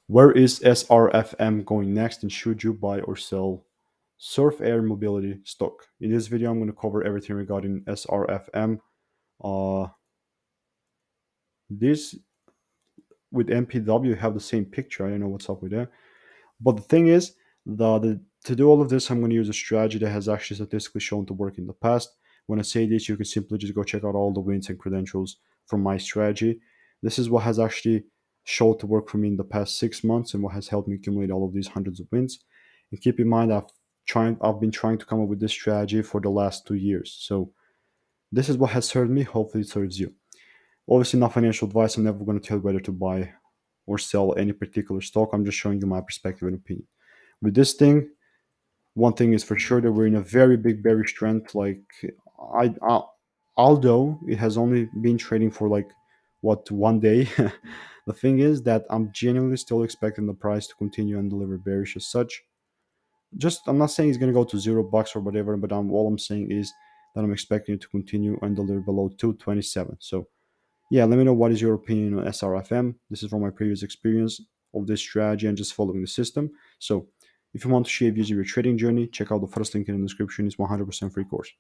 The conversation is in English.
Where is SRFM going next, and should you buy or sell Surf Air Mobility stock? In this video, I'm going to cover everything regarding SRFM. Uh, this with MPW have the same picture. I don't know what's up with that. But the thing is, the to do all of this, I'm going to use a strategy that has actually statistically shown to work in the past. When I say this, you can simply just go check out all the wins and credentials from my strategy. This is what has actually showed to work for me in the past 6 months and what has helped me accumulate all of these hundreds of wins. And keep in mind, I've been trying to come up with this strategy for the last 2 years. So this is what has served me. Hopefully, it serves you. Obviously, not financial advice. I'm never going to tell you whether to buy or sell any particular stock. I'm just showing you my perspective and opinion. With this thing, one thing is for sure that we're in a very big bearish trend. Like, I although it has only been trading for like what, one day, the thing is that I'm genuinely still expecting the price to continue and deliver bearish as such. Just I'm not saying it's gonna go to $0 or whatever, but all I'm saying is that I'm expecting it to continue and deliver below 227. So yeah, let me know what is your opinion on SRFM. This is from my previous experience of this strategy and just following the system. So if you want to shape using your trading journey, check out the first link in the description. It's 100% free course.